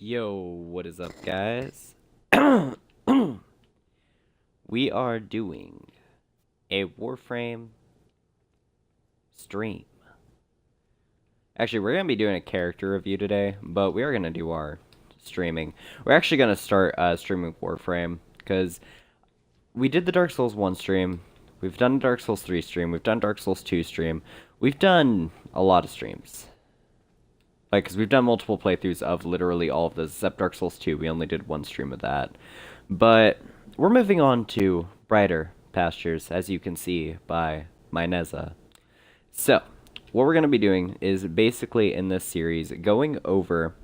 Yo, what is up, guys? We are doing a Warframe stream. Actually, we're going to be doing a character review today, but we are going to do our streaming. We're actually going to start streaming Warframe, because we did the Dark Souls 1 stream, we've done Dark Souls 3 stream, we've done Dark Souls 2 stream, we've done a lot of streams. Like, because we've done multiple playthroughs of literally all of this, except Dark Souls 2, we only did one stream of that. But we're moving on to brighter pastures, as you can see by my Nezha. So, what we're going to be doing is basically in this series going over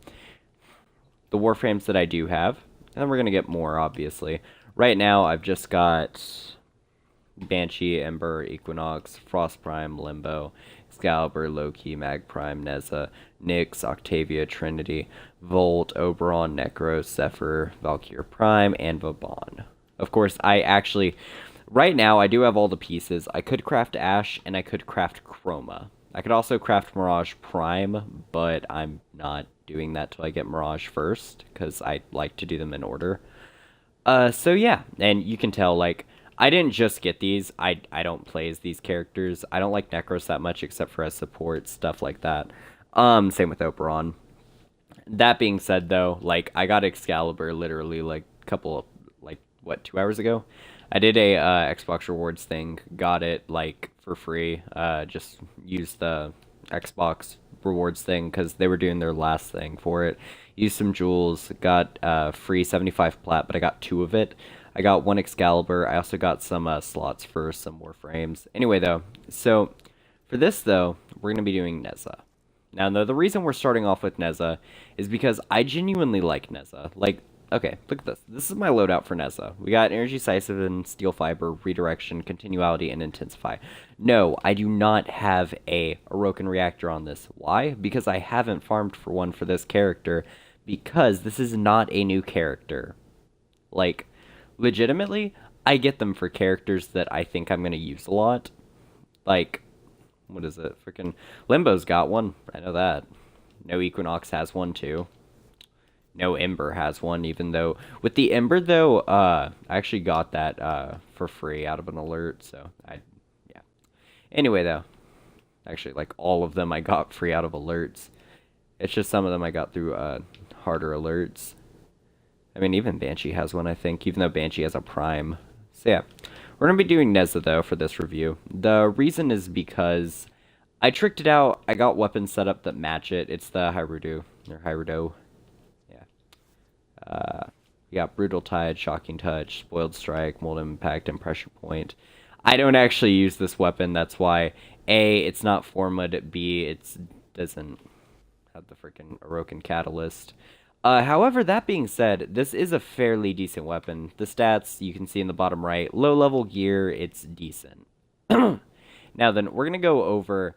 the Warframes that I do have, and then we're going to get more, obviously. Right now, I've just got Banshee, Ember, Equinox, Frost Prime, Limbo, Excalibur, Loki, Mag Prime, Nezha, Nyx, Octavia, Trinity, Volt, Oberon, Necros, Zephyr, Valkyr Prime, and Vauban. Of course, right now, I do have all the pieces. I could craft Ash, and I could craft Chroma. I could also craft Mirage Prime, but I'm not doing that till I get Mirage first, because I like to do them in order. So yeah, and you can tell, like, I didn't just get these. I don't play as these characters. I don't like Necros that much except for as support, stuff like that. Same with Oberon. That being said, though, like, I got Excalibur literally, like, what, 2 hours ago? I did a Xbox Rewards thing, got it, like, for free. Just used the Xbox Rewards thing because they were doing their last thing for it. Used some jewels, got free 75 plat, but I got 2 of it. I got 1 Excalibur. I also got some slots for some Warframes. Anyway, though, so for this, though, we're going to be doing Nezha. Now, the reason we're starting off with Nezha is because I genuinely like Nezha. Like, okay, look at this. This is my loadout for Nezha. We got Energy Siphon, Steel Fiber, Redirection, Continuality, and Intensify. No, I do not have a Orokin Reactor on this. Why? Because I haven't farmed for one for this character, because this is not a new character. Like, legitimately, I get them for characters that I think I'm going to use a lot. Like, what is it? Freaking Limbo's got one. I know that. No Equinox has one, too. No Ember has one, even though... With the Ember, though, I actually got that for free out of an alert, so yeah. Anyway, though. Actually, like, all of them I got free out of alerts. It's just some of them I got through harder alerts. I mean, even Banshee has one, I think, even though Banshee has a Prime. So, yeah. We're going to be doing Nezha, though, for this review. The reason is because I tricked it out. I got weapons set up that match it. It's the Hyrudo. Yeah. We got Brutal Tide, Shocking Touch, Spoiled Strike, Molten Impact, and Pressure Point. I don't actually use this weapon. That's why, A, it's not Formwood, B, it doesn't have the freaking Orokin Catalyst. However, that being said, this is a fairly decent weapon. The stats, you can see in the bottom right. Low-level gear, it's decent. Now then, we're going to go over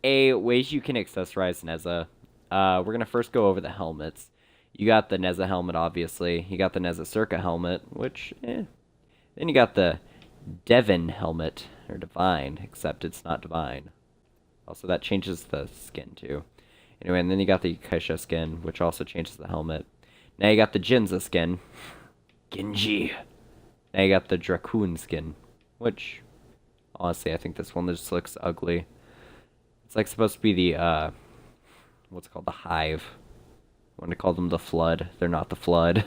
ways you can accessorize Nezha. We're going to first go over the helmets. You got the Nezha helmet, obviously. You got the Nezha Circa helmet, which, Then you got the Devin helmet, or Divine, except it's not Divine. Also, that changes the skin, too. Anyway, and then you got the Kaisha skin, which also changes the helmet. Now you got the Jinza skin. Genji. Now you got the Dracoon skin, which, honestly, I think this one just looks ugly. It's like supposed to be the, what's it called? The Hive. I want to call them the Flood. They're not the Flood.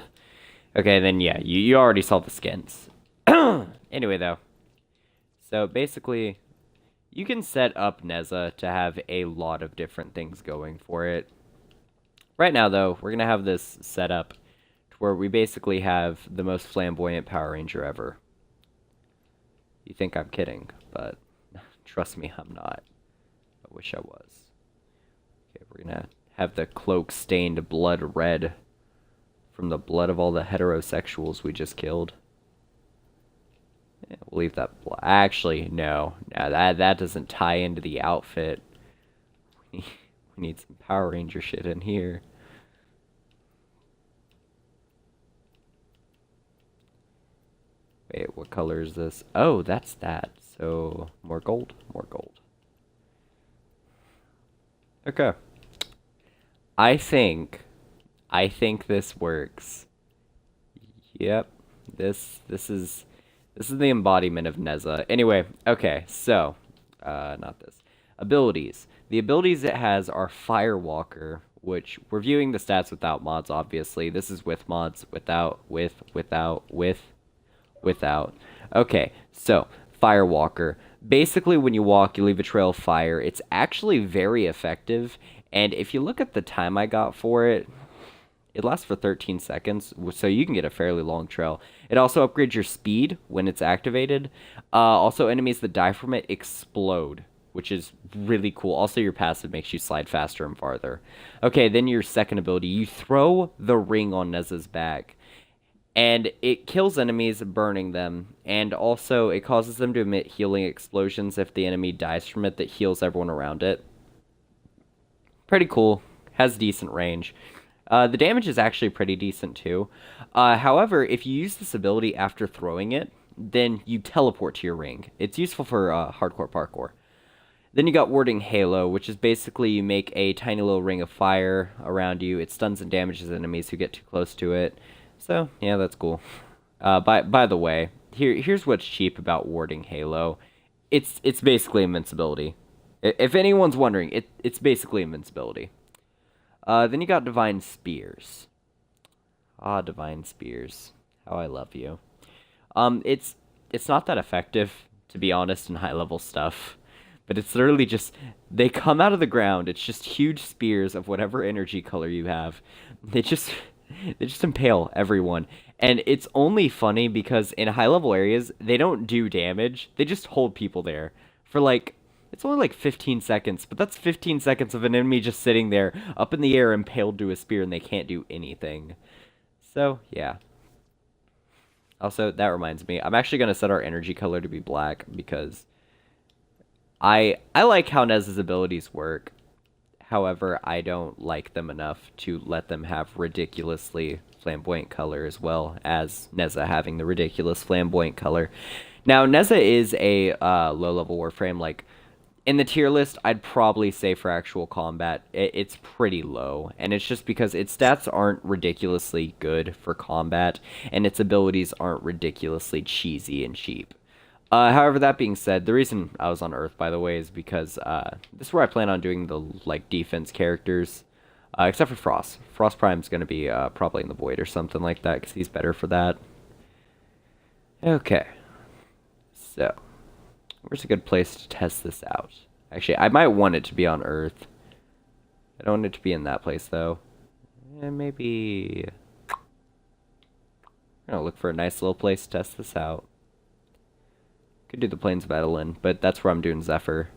Okay, then yeah, you already saw the skins. Anyway, though. So, basically, you can set up Nezha to have a lot of different things going for it. Right now, though, we're going to have this set up to where we basically have the most flamboyant Power Ranger ever. You think I'm kidding, but trust me, I'm not. I wish I was. Okay, we're going to have the cloak stained blood red from the blood of all the heterosexuals we just killed. Yeah, we'll leave that. Actually, no. That doesn't tie into the outfit. We need some Power Ranger shit in here. Wait, what color is this? Oh, that's that. So, more gold? More gold. Okay. I think I think this works. Yep. This is the embodiment of Nezha. Anyway, okay, so not this. Abilities. The abilities it has are Firewalker, which we're viewing the stats without mods, obviously. This is with mods, without, without. Okay, so Firewalker. Basically, when you walk, you leave a trail of fire. It's actually very effective, and if you look at the time I got for it, it lasts for 13 seconds, so you can get a fairly long trail. It also upgrades your speed when it's activated. Also, enemies that die from it explode, which is really cool. Also, your passive makes you slide faster and farther. Okay, then your second ability. You throw the ring on Nezha's back, and it kills enemies, burning them. And also, it causes them to emit healing explosions if the enemy dies from it that heals everyone around it. Pretty cool. Has decent range. The damage is actually pretty decent too. However, if you use this ability after throwing it, then you teleport to your ring. It's useful for hardcore parkour. Then you got Warding Halo, which is basically you make a tiny little ring of fire around you. It stuns and damages enemies who get too close to it. So, yeah, that's cool. By the way, here's what's cheap about Warding Halo. It's basically invincibility. If anyone's wondering, it's basically invincibility. Then you got Divine Spears. Ah, Divine Spears. How I love you. It's not that effective, to be honest, in high level stuff. But it's literally just, they come out of the ground. It's just huge spears of whatever energy color you have. They just, they just impale everyone. And it's only funny because in high level areas, they don't do damage. They just hold people there for like, it's only like 15 seconds, but that's 15 seconds of an enemy just sitting there up in the air impaled to a spear and they can't do anything. So, yeah. Also, that reminds me, I'm actually going to set our energy color to be black because I like how Nez's abilities work. However, I don't like them enough to let them have ridiculously flamboyant color as well as Nezha having the ridiculous flamboyant color. Now, Nezha is a low-level Warframe, like, in the tier list, I'd probably say for actual combat, it's pretty low. And it's just because its stats aren't ridiculously good for combat, and its abilities aren't ridiculously cheesy and cheap. However, that being said, the reason I was on Earth, by the way, is because this is where I plan on doing the like defense characters, except for Frost. Frost Prime's going to be probably in the Void or something like that, because he's better for that. Okay. So, where's a good place to test this out? Actually, I might want it to be on Earth. I don't want it to be in that place, though. Maybe... I'm gonna look for a nice little place to test this out. Could do the Plains of Adeline, but that's where I'm doing Zephyr.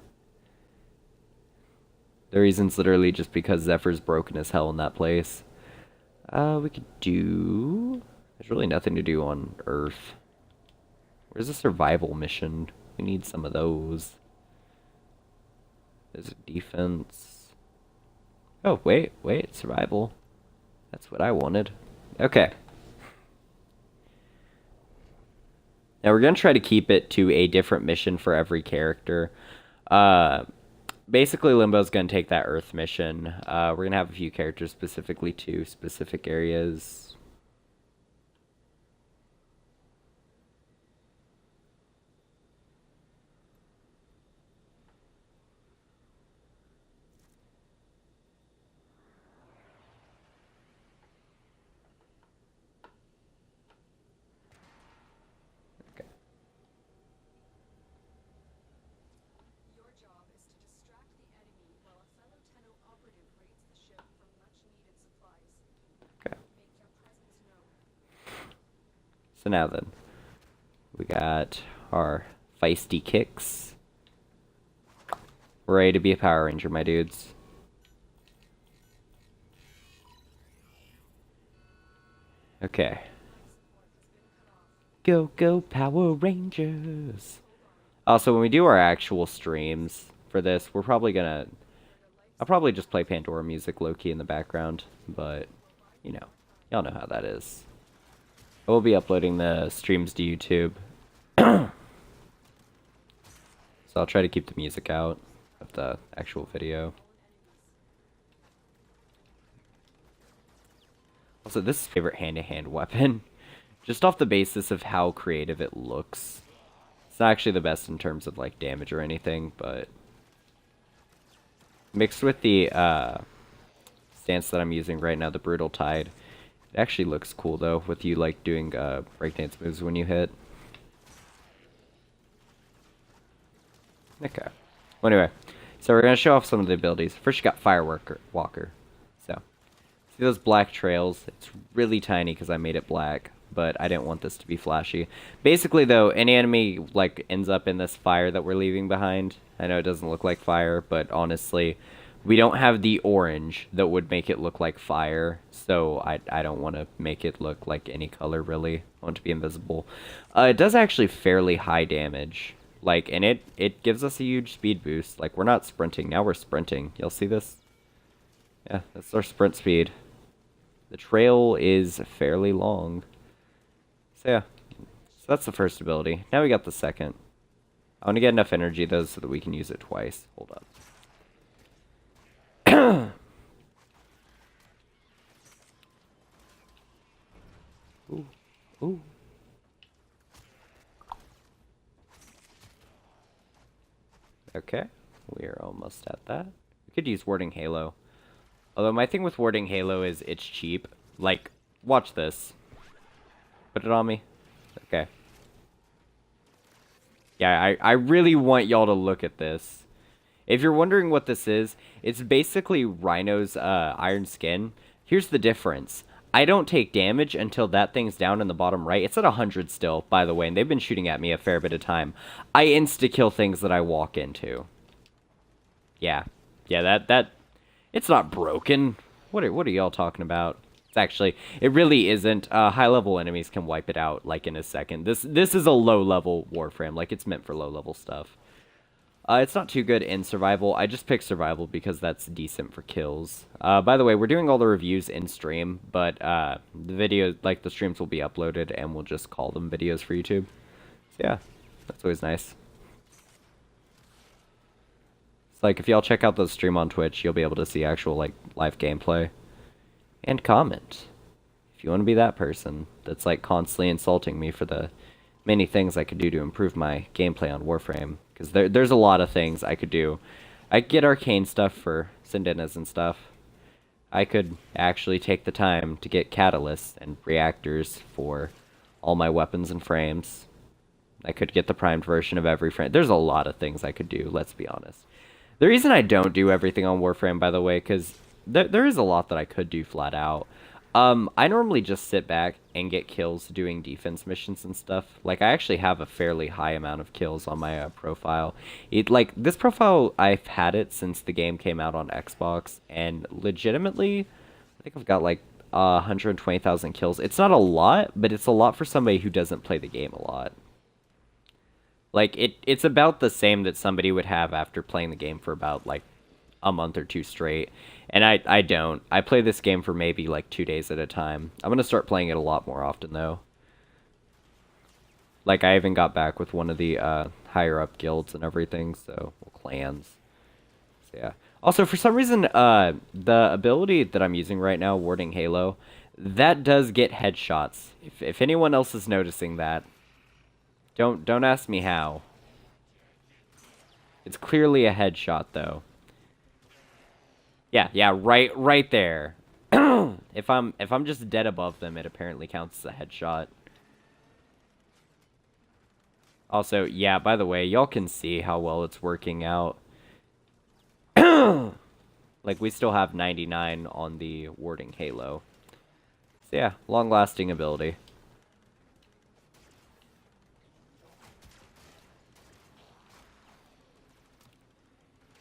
The reason's literally just because Zephyr's broken as hell in that place. We could do... There's really nothing to do on Earth. Where's the survival mission? We need some of those. There's a defense. Oh, wait, survival. That's what I wanted. Okay. Now we're going to try to keep it to a different mission for every character. Basically, Limbo's going to take that Earth mission. We're going to have a few characters specifically to specific areas. So now then, we got our feisty kicks. We're ready to be a Power Ranger, my dudes. Okay. Go, go, Power Rangers! Also, when we do our actual streams for this, we're probably gonna... I'll probably just play Pandora music low-key in the background, but, you know, y'all know how that is. I will be uploading the streams to YouTube. So I'll try to keep the music out of the actual video. Also, this is my favorite hand-to-hand weapon. Just off the basis of how creative it looks. It's not actually the best in terms of, like, damage or anything, but... Mixed with the, stance that I'm using right now, the Brutal Tide. It actually looks cool, though, with you, like, doing, breakdance moves when you hit. Okay. Well, anyway, so we're going to show off some of the abilities. First, you got Walker. So, see those black trails? It's really tiny because I made it black, but I didn't want this to be flashy. Basically, though, any enemy, like, ends up in this fire that we're leaving behind. I know it doesn't look like fire, but honestly, we don't have the orange that would make it look like fire, so I don't want to make it look like any color, really. I want it to be invisible. It does actually fairly high damage. Like, and it gives us a huge speed boost. Like, we're not sprinting. Now we're sprinting. You'll see this? Yeah, that's our sprint speed. The trail is fairly long. So, yeah. So that's the first ability. Now we got the second. I want to get enough energy, though, so that we can use it twice. Hold up. Ooh. Ooh. Okay, we are almost at that. We could use Warding Halo. Although my thing with Warding Halo is it's cheap. Like, watch this. Put it on me. Okay. Yeah, I really want y'all to look at this. If you're wondering what this is, it's basically Rhino's iron skin. Here's the difference. I don't take damage until that thing's down in the bottom right. It's at 100 still, by the way, and they've been shooting at me a fair bit of time. I insta-kill things that I walk into. Yeah. Yeah, that it's not broken. What are y'all talking about? It's actually, it really isn't. High-level enemies can wipe it out, like, in a second. This is a low-level Warframe. Like, it's meant for low-level stuff. It's not too good in survival. I just picked survival because that's decent for kills. By the way, we're doing all the reviews in stream, but the video, like the streams will be uploaded and we'll just call them videos for YouTube. So yeah, that's always nice. It's like if y'all check out the stream on Twitch, you'll be able to see actual like live gameplay and comment. If you want to be that person that's like constantly insulting me for the many things I could do to improve my gameplay on Warframe. Because there's a lot of things I could do. I could get arcane stuff for Syndenas and stuff. I could actually take the time to get catalysts and reactors for all my weapons and frames. I could get the primed version of every frame. There's a lot of things I could do, let's be honest. The reason I don't do everything on Warframe, by the way, because there is a lot that I could do flat out. I normally just sit back and get kills doing defense missions and stuff. Like, I actually have a fairly high amount of kills on my profile. This profile, I've had it since the game came out on Xbox, and legitimately, I think I've got, like, 120,000 kills. It's not a lot, but it's a lot for somebody who doesn't play the game a lot. Like, it's about the same that somebody would have after playing the game for about, like, a month or two straight. And I don't. I play this game for maybe like 2 days at a time. I'm going to start playing it a lot more often, though. Like, I even got back with one of the higher up guilds and everything, so, well, clans. So, yeah. Also, for some reason, the ability that I'm using right now, Warding Halo, that does get headshots. If anyone else is noticing that, don't ask me how. It's clearly a headshot, though. Yeah, right there. If I'm just dead above them, it apparently counts as a headshot. Also, yeah, by the way, y'all can see how well it's working out. Like, we still have 99 on the Warding Halo. So yeah, long-lasting ability.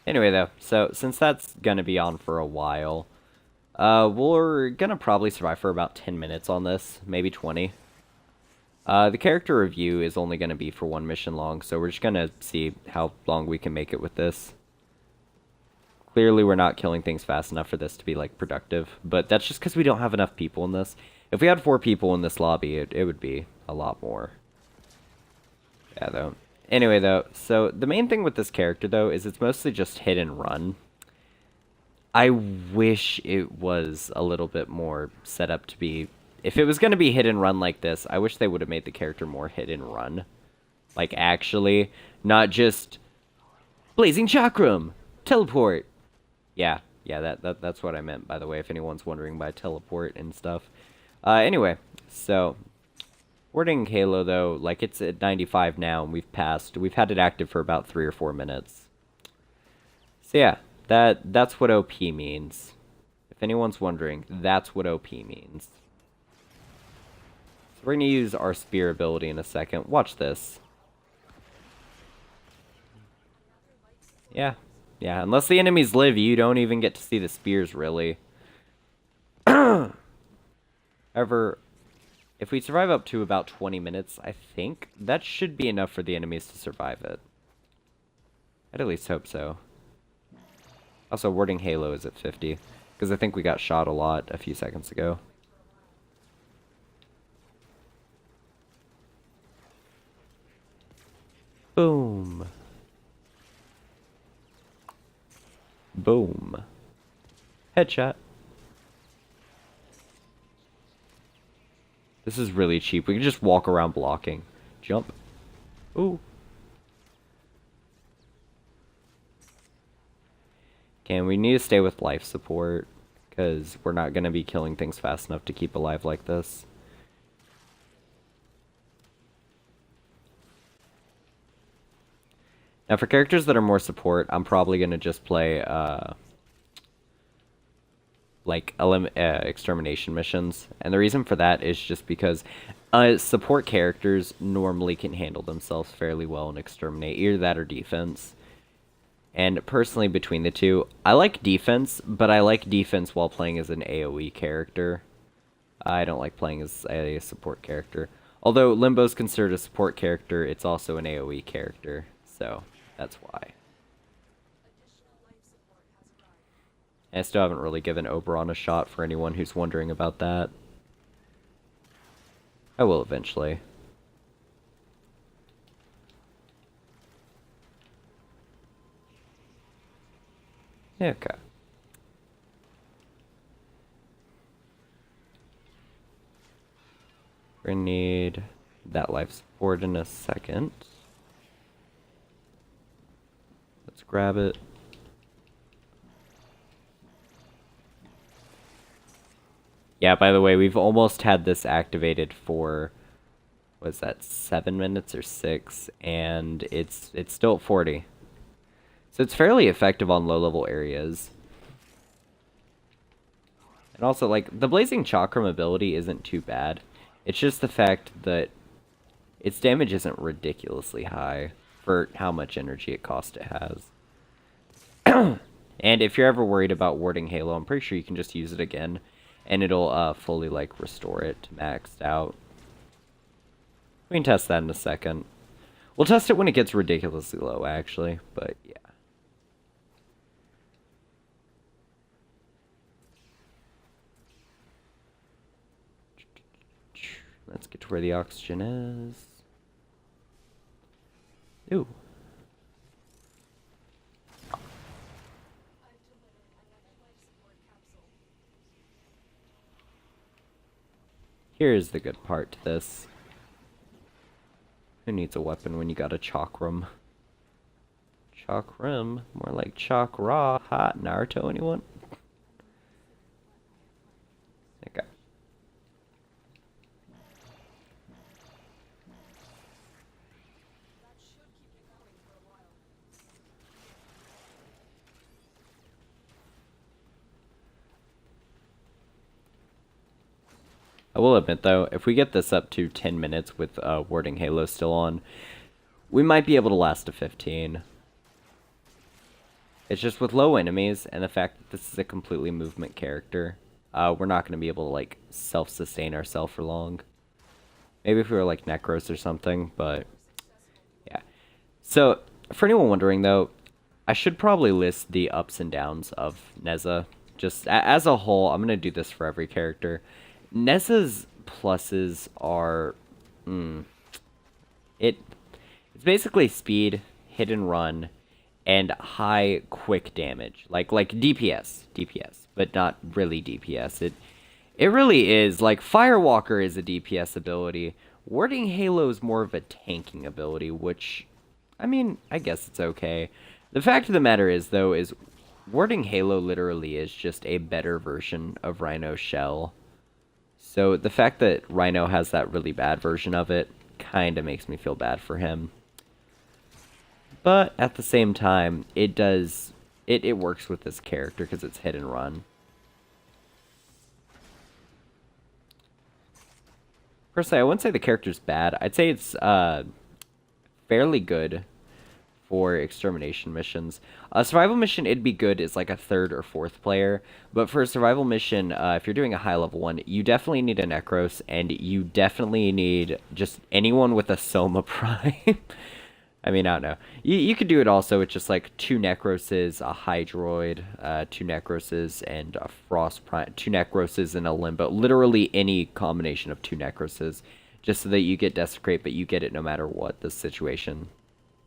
Anyway, though, so since that's gonna be on for a while, we're gonna probably survive for about 10 minutes on this, maybe 20. The character review is only gonna be for one mission long, so we're just gonna see how long we can make it with this. Clearly, we're not killing things fast enough for this to be, like, productive, but that's just because we don't have enough people in this. If we had 4 people in this lobby, it would be a lot more. Yeah, though. Anyway, though, so the main thing with this character, though, is it's mostly just hit and run. I wish it was a little bit more set up to be... If it was going to be hit and run like this, I wish they would have made the character more hit and run. Like, actually, not just... Blazing Chakram! Teleport! Yeah, that's what I meant, by the way, if anyone's wondering by teleport and stuff. Anyway, so... Warding Halo, though, like, it's at 95 now, and we've had it active for about 3 or 4 minutes. So yeah, that's what OP means. If anyone's wondering, that's what OP means. So we're going to use our spear ability in a second. Watch this. Yeah, unless the enemies live, you don't even get to see the spears, really. However, if we survive up to about 20 minutes, I think that should be enough for the enemies to survive it. I'd at least hope so. Also, warding Halo is at 50, because I think we got shot a lot a few seconds ago. Boom. Boom. Headshot. This is really cheap. We can just walk around blocking. Jump. Ooh. Okay, we need to stay with life support, because we're not going to be killing things fast enough to keep alive like this. Now, for characters that are more support, I'm probably going to just play, extermination missions. And the reason for that is just because support characters normally can handle themselves fairly well and exterminate, either that or defense. And personally, between the two, I like defense, but I like defense while playing as an AoE character. I don't like playing as a support character. Although Limbo's considered a support character, it's also an AoE character, so that's why. And I still haven't really given Oberon a shot for anyone who's wondering about that. I will eventually. Okay. We're gonna need that life support in a second. Let's grab it. Yeah, by the way, we've almost had this activated for, was that 7 minutes or 6, and it's still at 40. So it's fairly effective on low-level areas. And also, like, the Blazing Chakram ability isn't too bad. It's just the fact that its damage isn't ridiculously high for how much energy it costs it has. And if you're ever worried about warding Halo, I'm pretty sure you can just use it again, and it'll fully, like, restore it to maxed out. We can test that in a second. We'll test it when it gets ridiculously low, actually, but yeah. Let's get to where the oxygen is. Ooh. Here's the good part to this. Who needs a weapon when you got a chakram? Chakram? More like chakra. Hot Naruto, anyone? Okay. I will admit, though, if we get this up to 10 minutes with warding Halo still on, we might be able to last to 15. It's just with low enemies and the fact that this is a completely movement character, we're not going to be able to, like, self-sustain ourselves for long. Maybe if we were, like, Necros or something, but yeah. So, for anyone wondering, though, I should probably list the ups and downs of Nezha. Just as a whole, I'm going to do this for every character. Nezha's pluses are, it's basically speed, hit and run, and high quick damage, like DPS, but not really DPS. It really is like Firewalker is a DPS ability. Warding Halo is more of a tanking ability, which, I mean, I guess it's okay. The fact of the matter is, though, is Warding Halo literally is just a better version of Rhino Shell. So the fact that Rhino has that really bad version of it kind of makes me feel bad for him. But at the same time, it works with this character because it's hit and run. Personally, I wouldn't say the character's bad. I'd say it's fairly good for extermination missions. A survival mission, it'd be good as like a third or fourth player. But for a survival mission, if you're doing a high level one, you definitely need a Necros, and you definitely need just anyone with a Soma Prime. I mean, I don't know. You could do it also with just like two Necroses, a Hydroid, two Necroses, and a Frost Prime, two Necroses and a Limbo. Literally any combination of two Necroses, just so that you get Desecrate, but you get it no matter what the situation.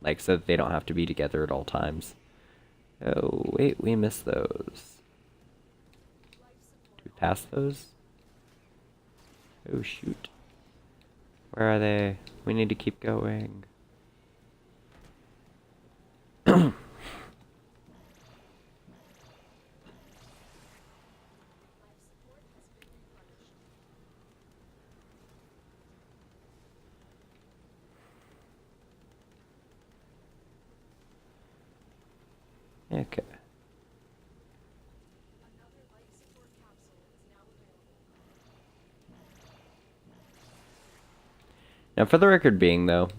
Like, so that they don't have to be together at all times. Oh, wait, we missed those. Did we pass those? Oh, shoot. Where are they? We need to keep going. Okay. Now, for the record being, though,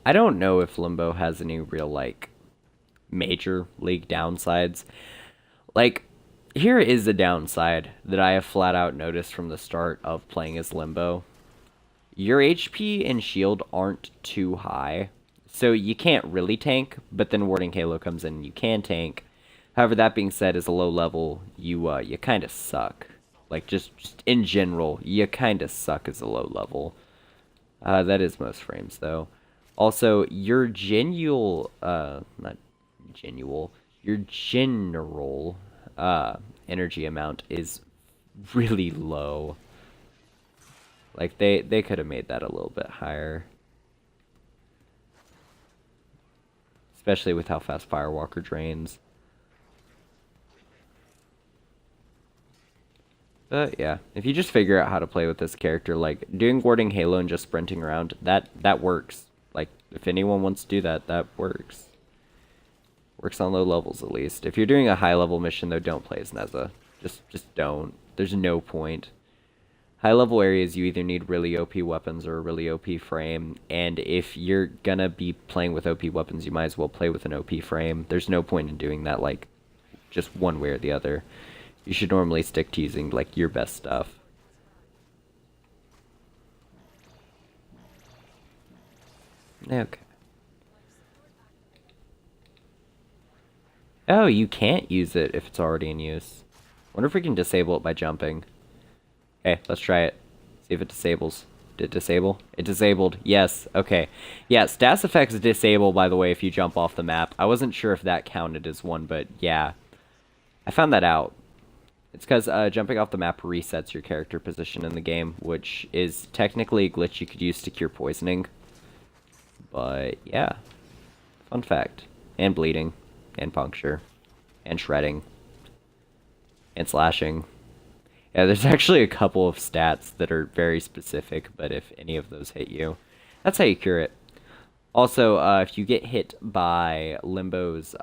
I don't know if Limbo has any real, like, major league downsides. Like, here is a downside that I have flat out noticed from the start of playing as Limbo. Your HP and shield aren't too high, so you can't really tank, but then Warding Halo comes in and you can tank. However, that being said, as a low level, you kind of suck. Like, just in general, you kind of suck as a low level. That is most frames, though. Also, your not genual, your general energy amount is really low. Like, they could have made that a little bit higher. Especially with how fast Firewalker drains. But yeah, if you just figure out how to play with this character, like doing Warding Halo and just sprinting around, that works. Like, if anyone wants to do that, that works. Works on low levels at least. If you're doing a high level mission though, don't play as Nezha. Just don't. There's no point. High level areas, you either need really OP weapons or a really OP frame, and if you're gonna be playing with OP weapons, you might as well play with an OP frame. There's no point in doing that, like, just one way or the other. You should normally stick to using, like, your best stuff. Okay. Oh, you can't use it if it's already in use. Wonder if we can disable it by jumping. Okay, let's try it. See if it disables. Did it disable? It disabled. Yes. Okay. Yeah, stats effects disable, by the way, if you jump off the map. I wasn't sure if that counted as one, but yeah. I found that out. It's because jumping off the map resets your character position in the game, which is technically a glitch you could use to cure poisoning. But yeah, fun fact. And bleeding, and puncture, and shredding, and slashing. Yeah, there's actually a couple of stats that are very specific, but if any of those hit you, that's how you cure it. Also, if you get hit by Limbo's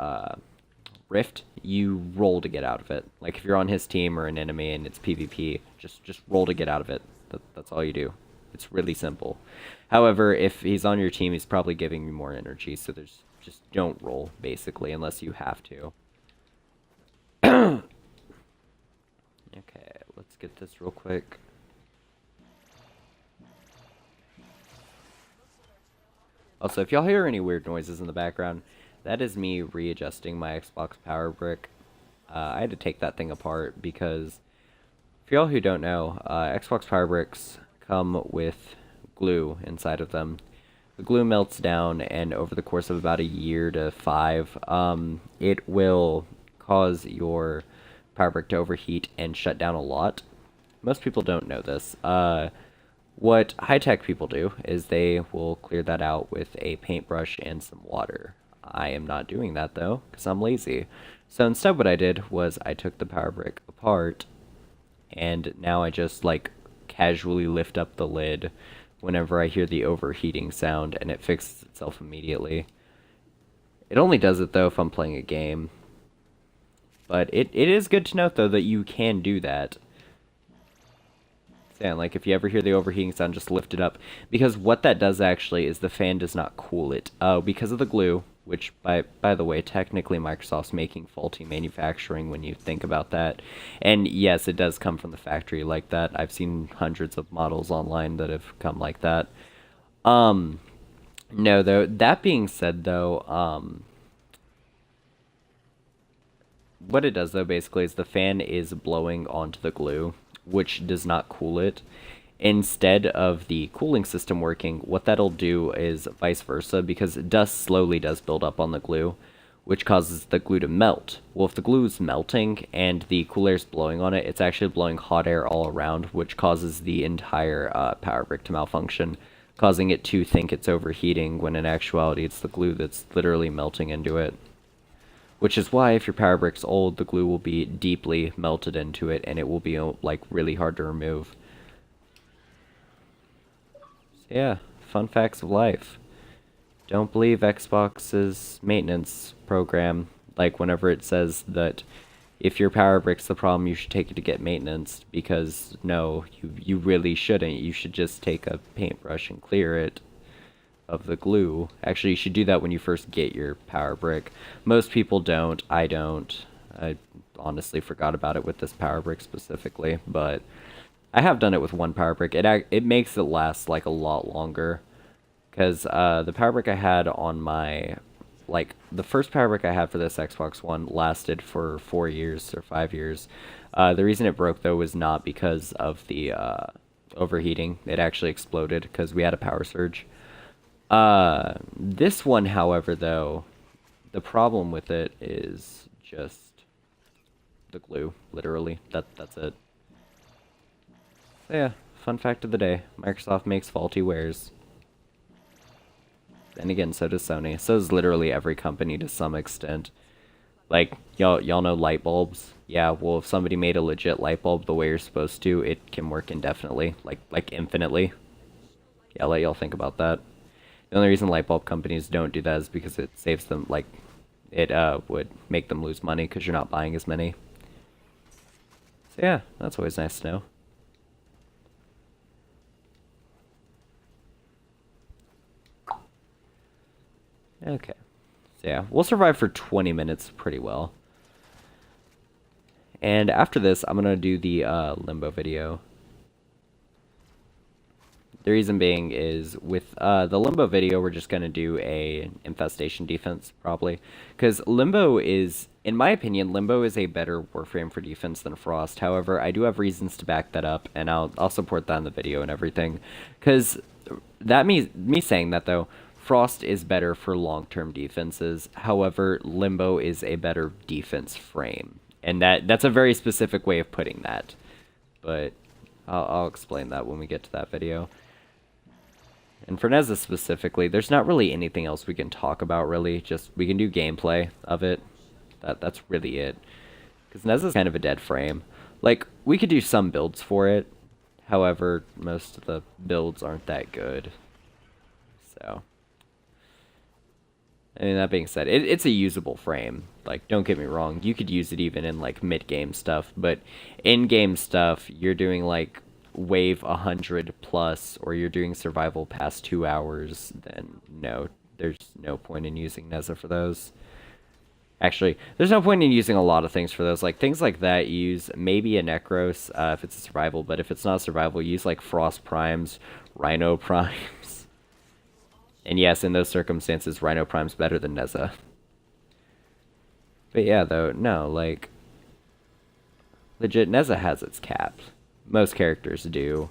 Rift, you roll to get out of it. Like, if you're on his team or an enemy and it's PvP, just roll to get out of it. That's all you do. It's really simple. However, if he's on your team, he's probably giving you more energy, so just don't roll, basically, unless you have to. Okay, let's get this real quick. Also, if y'all hear any weird noises in the background, that is me readjusting my Xbox Power Brick. I had to take that thing apart because, for y'all who don't know, Xbox Power Bricks come with glue inside of them, The glue melts down, and over the course of about a year to 5, it will cause your power brick to overheat and shut down a lot. Most people don't know this. What high-tech people do is they will clear that out with a paintbrush and some water. I am not doing that though, because I'm lazy. So instead what I did was I took the power brick apart, and now I just like casually lift up the lid whenever I hear the overheating sound, and it fixes itself immediately. It only does it though if I'm playing a game. But it is good to note though that you can do that. And like if you ever hear the overheating sound, just lift it up, because what that does actually is the fan does not cool it because of the glue, which by the way, technically Microsoft's making faulty manufacturing when you think about that. And yes, it does come from the factory like that. I've seen hundreds of models online that have come like that. No, though, that being said though, what it does though basically is the fan is blowing onto the glue, which does not cool it. Instead of the cooling system working, what that'll do is vice versa, because dust slowly does build up on the glue, which causes the glue to melt. Well, if the glue is melting and the cool air is blowing on it, it's actually blowing hot air all around, which causes the entire power brick to malfunction, causing it to think it's overheating, when in actuality it's the glue that's literally melting into it. Which is why if your power brick's old, the glue will be deeply melted into it, and it will be like really hard to remove. So yeah, fun facts of life. Don't believe Xbox's maintenance program, like whenever it says that if your power brick's the problem, you should take it to get maintenance, because no, you really shouldn't. You should just take a paintbrush and clear it of the glue. Actually, you should do that when you first get your power brick. Most people don't. I don't. I honestly forgot about it with this power brick specifically, but I have done it with one power brick. It makes it last like a lot longer, because the power brick I had on my, like, the first power brick I had for this Xbox One lasted for 4 years or 5 years. The reason it broke though was not because of the overheating. It actually exploded because we had a power surge. This one, however, though, the problem with it is just the glue, literally. That's it. So yeah, fun fact of the day. Microsoft makes faulty wares. And again, so does Sony. So does literally every company to some extent. Like, y'all know light bulbs? Yeah, well, if somebody made a legit light bulb the way you're supposed to, it can work indefinitely. Like infinitely. Yeah, I'll let y'all think about that. The only reason light bulb companies don't do that is because it saves them, like, it would make them lose money because you're not buying as many. So yeah, that's always nice to know. Okay. So yeah, we'll survive for 20 minutes pretty well. And after this, I'm going to do the limbo video. The reason being is with the Limbo video, we're just going to do a infestation defense, probably. Because Limbo is, in my opinion, Limbo is a better Warframe for defense than Frost. However, I do have reasons to back that up, and I'll support that in the video and everything. Because that me saying that, though, Frost is better for long-term defenses. However, Limbo is a better defense frame. And that's a very specific way of putting that. But I'll explain that when we get to that video. And for Nezha specifically, there's not really anything else we can talk about, really. Just, we can do gameplay of it. That's really it. Because Nezha's kind of a dead frame. Like, we could do some builds for it. However, most of the builds aren't that good. So, I mean, that being said, it's a usable frame. Like, don't get me wrong. You could use it even in, like, mid-game stuff. But in-game stuff, you're doing, like, wave 100 plus, or you're doing survival past 2 hours, then no, there's no point in using Nezha for those. Actually, there's no point in using a lot of things for those. Like, things like that, you use maybe a Necros if it's a survival, but if it's not survival, use, like, Frost Primes, Rhino Primes. And yes, in those circumstances, Rhino Prime's better than Nezha. But yeah, though, no, like, legit, Nezha has its cap. Most characters do.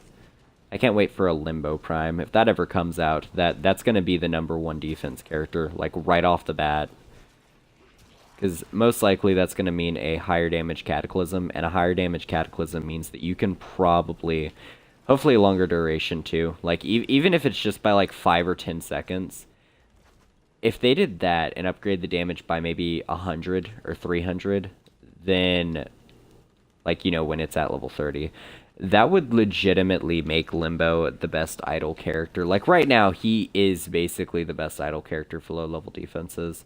I can't wait for a Limbo Prime. If that ever comes out, that's going to be the #1 defense character, like right off the bat. Because most likely that's going to mean a higher damage Cataclysm, and a higher damage Cataclysm means that you can probably, hopefully a longer duration too, like even if it's just by like 5 or 10 seconds, if they did that and upgrade the damage by maybe 100 or 300, then, like, you know, when it's at level 30, that would legitimately make Limbo the best idle character. Like, right now, he is basically the best idle character for low-level defenses.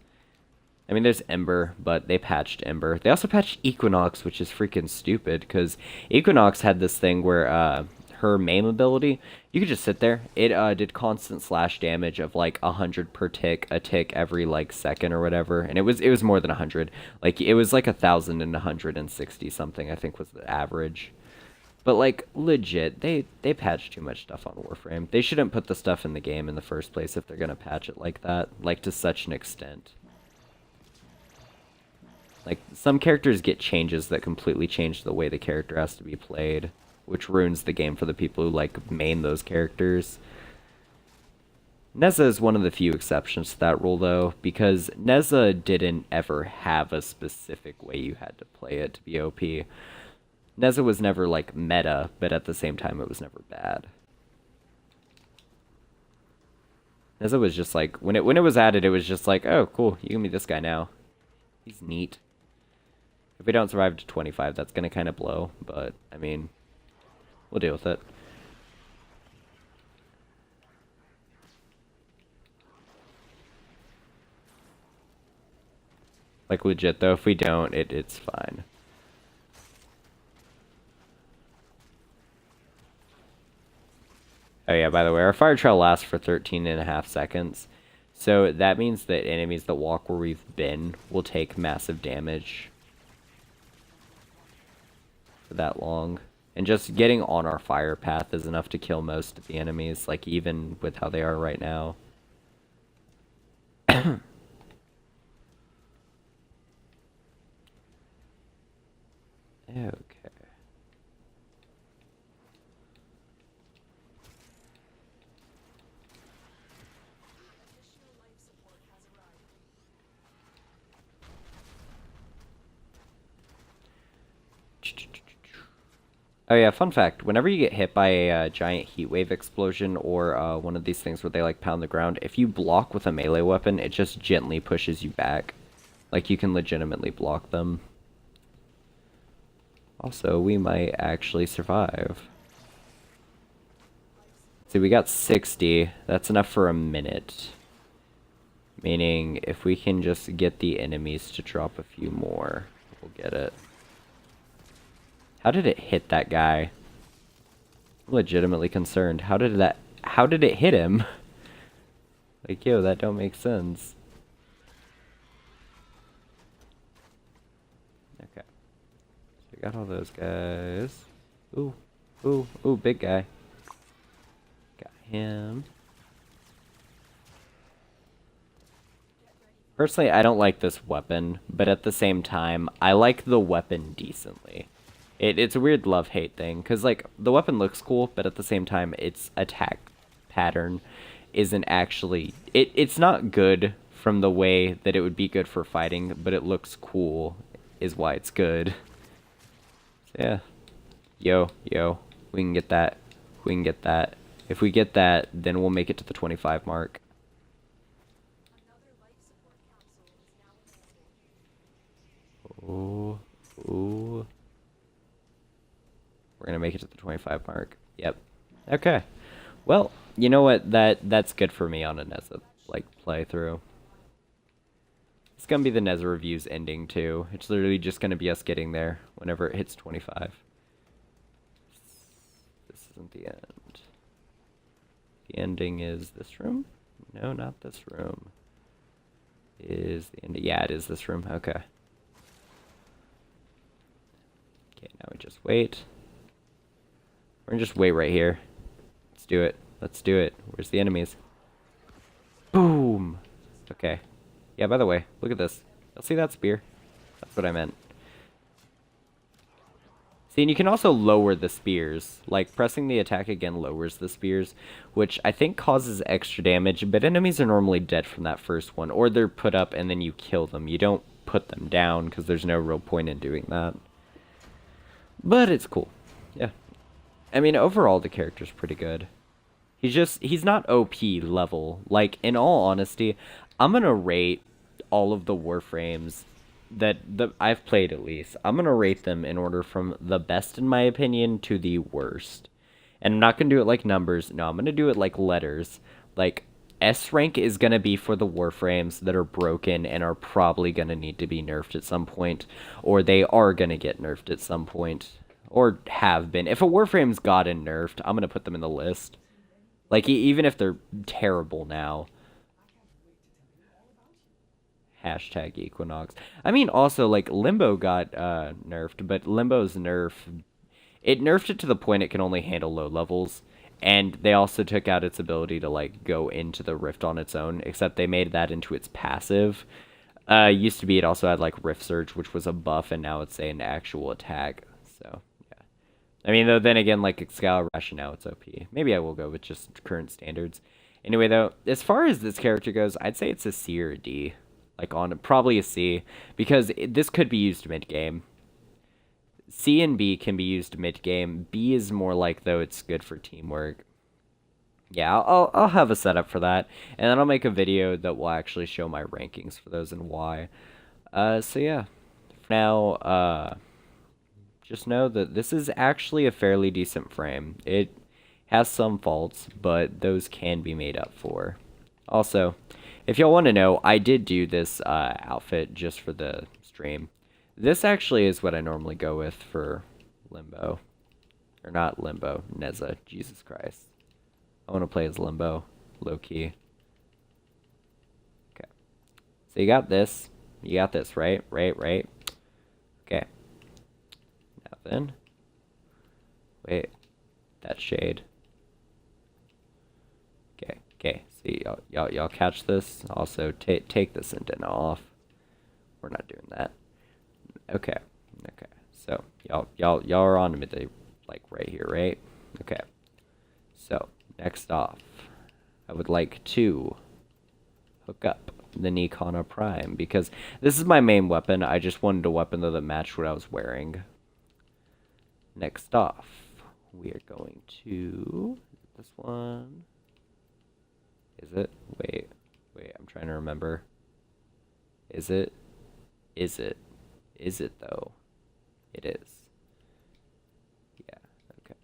I mean, there's Ember, but they patched Ember. They also patched Equinox, which is freaking stupid, because Equinox had this thing where, her main ability, you could just sit there. It did constant slash damage of like 100 per tick, a tick every like second or whatever, and it was more than 100. Like it was like 1,160 something, I think was the average. But like legit, they patched too much stuff on Warframe. They shouldn't put the stuff in the game in the first place if they're gonna patch it like that, like to such an extent. Like some characters get changes that completely change the way the character has to be played, which ruins the game for the people who, like, main those characters. Nezha is one of the few exceptions to that rule, though, because Nezha didn't ever have a specific way you had to play it to be OP. Nezha was never, like, meta, but at the same time it was never bad. Nezha was just like, when it was added, it was just like, oh, cool, you can be this guy now. He's neat. If we don't survive to 25, that's gonna kind of blow, but, I mean, we'll deal with it. Like, legit, though, if we don't, it's fine. Oh yeah, by the way, our fire trail lasts for 13.5 seconds. So that means that enemies that walk where we've been will take massive damage for that long. And just getting on our fire path is enough to kill most of the enemies, like even with how they are right now. Okay. Oh yeah, fun fact, whenever you get hit by a giant heat wave explosion or one of these things where they like pound the ground, if you block with a melee weapon, it just gently pushes you back. Like you can legitimately block them. Also, we might actually survive. See, we got 60. That's enough for a minute. Meaning, if we can just get the enemies to drop a few more, we'll get it. How did it hit that guy? I'm legitimately concerned. How did it hit him? Like, yo, that don't make sense. Okay. So we got all those guys. Ooh, ooh, ooh, big guy. Got him. Personally, I don't like this weapon, but at the same time, I like the weapon decently. It's a weird love-hate thing, because, like, the weapon looks cool, but at the same time, its attack pattern isn't actually... It's not good from the way that it would be good for fighting, but it looks cool, is why it's good. So, yeah. Yo, we can get that. We can get that. If we get that, then we'll make it to the 25 mark. Ooh, ooh. We're gonna make it to the 25 mark. Yep. Okay. Well, you know what? That's good for me on a Nezha like playthrough. It's gonna be the Nezha reviews ending too. It's literally just gonna be us getting there whenever it hits 25. This isn't the end. The ending is this room? No, not this room. Is the end? Yeah, it is this room. Okay. Okay, now we just wait. We're gonna just wait right here. Let's do it. Let's do it. Where's the enemies? Boom! Okay. Yeah, by the way, look at this. Y'all see that spear? That's what I meant. See, and you can also lower the spears. Like, pressing the attack again lowers the spears, which I think causes extra damage, but enemies are normally dead from that first one, or they're put up and then you kill them. You don't put them down, because there's no real point in doing that. But it's cool. Yeah. I mean, overall, the character's pretty good. He's not OP level. Like, in all honesty, I'm gonna rate all of the Warframes that I've played at least. I'm gonna rate them in order from the best in my opinion to the worst. And I'm not gonna do it like numbers. No, I'm gonna do it like letters. Like S rank is gonna be for the Warframes that are broken and are probably gonna need to be nerfed at some point, or they are gonna get nerfed at some point, or have been. If a Warframe's gotten nerfed, I'm gonna put them in the list. Like even if they're terrible now. Hashtag Equinox. I mean, also, like, Limbo got nerfed, but Limbo's nerf, it nerfed it to the point it can only handle low levels, and they also took out its ability to, like, go into the Rift on its own, except they made that into its passive. Used to be it also had, like, Rift Surge, which was a buff, and now it's an actual attack, so, yeah. I mean, though, then again, like, Excalibur now it's OP. Maybe I will go with just current standards. Anyway, though, as far as this character goes, I'd say it's a C or a D. Like, on probably a C, because this could be used mid-game. C and B can be used mid-game. B is more like, though, it's good for teamwork. Yeah, I'll have a setup for that, and then I'll make a video that will actually show my rankings for those and why. So yeah, for now, just know that this is actually a fairly decent frame. It has some faults, but those can be made up for. Also, if y'all want to know, I did do this outfit just for the stream. This actually is what I normally go with for Limbo. Or not Limbo, Nezha. Jesus Christ. I want to play as Limbo, low-key. Okay. So you got this. You got this, right? Right. Okay. Now then. Wait. That shade. Okay. See, y'all catch this? Also, take this antenna off. We're not doing that. Okay. So, y'all are on me, like, right here, right? Okay. So, next off, I would like to hook up the Nikana Prime, because this is my main weapon. I just wanted a weapon, though, that matched what I was wearing. Next off, we are going to this one. Is it? Wait, I'm trying to remember. Is it though? It is. Yeah, okay.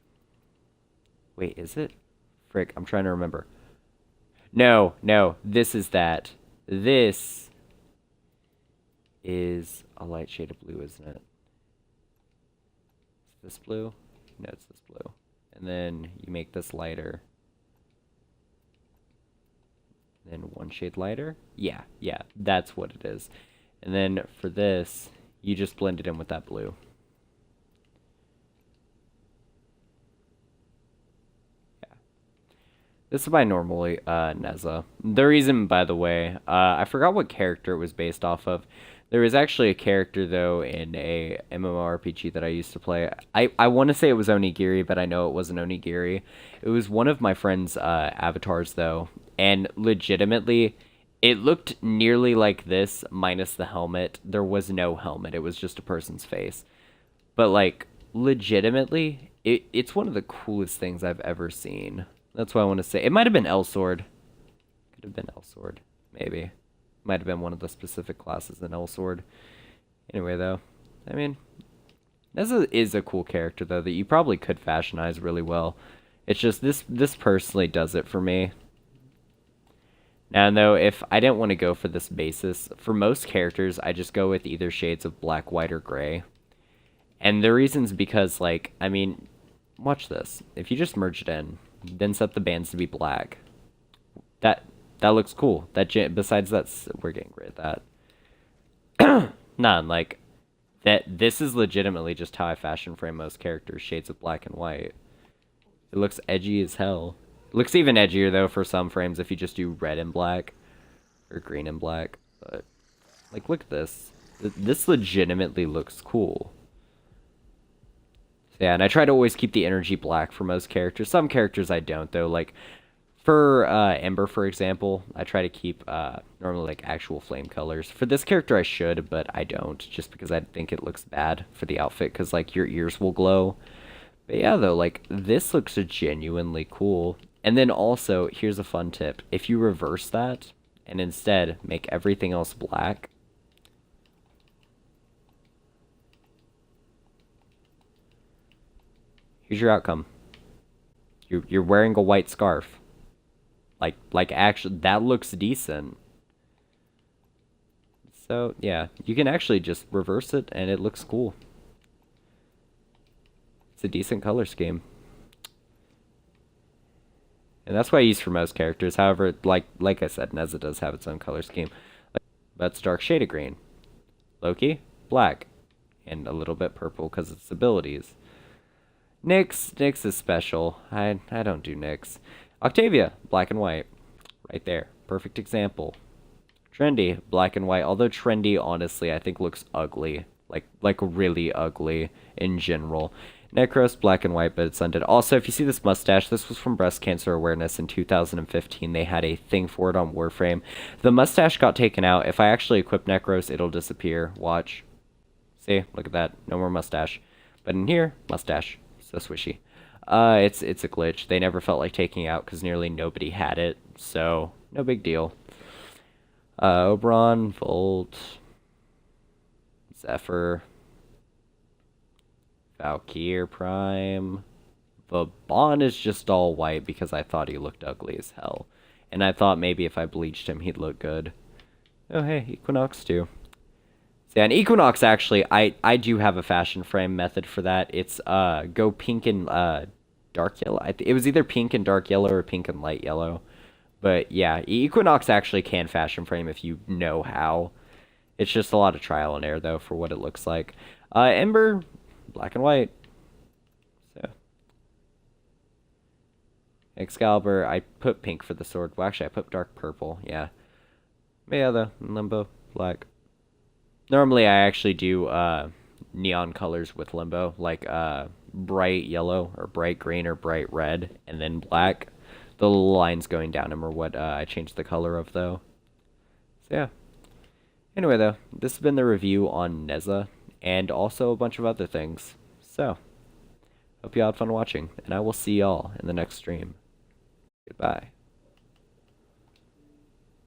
Wait, is it? Frick, I'm trying to remember. No, this is that. This is a light shade of blue, isn't it? Is this blue? No, it's this blue. And then you make this lighter. Then one shade lighter. Yeah, that's what it is. And then for this, you just blend it in with that blue. Yeah. This is my normally Nezha. The reason, by the way, I forgot what character it was based off of. There was actually a character, though, in a MMORPG that I used to play. I want to say it was Onigiri, but I know it wasn't Onigiri. It was one of my friend's avatars, though. And legitimately, it looked nearly like this, minus the helmet. There was no helmet. It was just a person's face. But, like, legitimately, it's one of the coolest things I've ever seen. That's what I want to say. It might have been Elsword. Could have been Elsword, maybe. Might have been one of the specific classes in Elsword. Anyway, though, I mean, Nezha is a cool character, though, that you probably could fashionize really well. It's just this personally does it for me. Now, though, if I didn't want to go for this basis, for most characters, I just go with either shades of black, white, or gray. And the reason's because, like, I mean, watch this. If you just merge it in, then set the bands to be black, that looks cool. Besides that, we're getting rid of that. None, like, this is legitimately just how I fashion frame most characters, shades of black and white. It looks edgy as hell. It looks even edgier, though, for some frames if you just do red and black. Or green and black. But, like, look at this. This legitimately looks cool. Yeah, and I try to always keep the energy black for most characters. Some characters I don't though. Like for Ember, for example, I try to keep normally like actual flame colors. For this character, I should, but I don't, just because I think it looks bad for the outfit, because like your ears will glow. But yeah, though, like this looks genuinely cool. And then also, here's a fun tip: if you reverse that and instead make everything else black, here's your outcome. You're wearing a white scarf. Like actually, that looks decent. So yeah, you can actually just reverse it and it looks cool. It's a decent color scheme. And that's what I use for most characters. However, like I said, Nezha does have its own color scheme. That's dark shade of green. Loki, black. And a little bit purple because of its abilities. Nyx is special. I don't do Nyx. Octavia, black and white. Right there. Perfect example. Trendy, black and white. Although Trendy, honestly, I think looks ugly. Like really ugly in general. Necros, black and white, but it's undid. Also, if you see this mustache, this was from Breast Cancer Awareness in 2015. They had a thing for it on Warframe. The mustache got taken out. If I actually equip Necros, it'll disappear. Watch. See? Look at that. No more mustache. But in here, mustache. So swishy. It's a glitch. They never felt like taking it out because nearly nobody had it. So, no big deal. Oberon, Volt, Zephyr, Valkyr Prime. Vaughn is just all white because I thought he looked ugly as hell. And I thought maybe if I bleached him, he'd look good. Oh, hey, Equinox too. So, yeah, and Equinox, actually, I do have a fashion frame method for that. It's go pink and dark yellow. It was either pink and dark yellow or pink and light yellow. But yeah, Equinox actually can fashion frame if you know how. It's just a lot of trial and error, though, for what it looks like. Ember, black and white. So, Excalibur, I put pink for the sword. Well, actually, I put dark purple, yeah. But yeah, though, Limbo, black. Normally, I actually do neon colors with Limbo, like bright yellow, or bright green, or bright red, and then black. The little lines going down them are what I changed the color of, though. So, yeah. Anyway, though, this has been the review on Nezha, and also a bunch of other things. So, hope you all had fun watching, and I will see y'all in the next stream. Goodbye.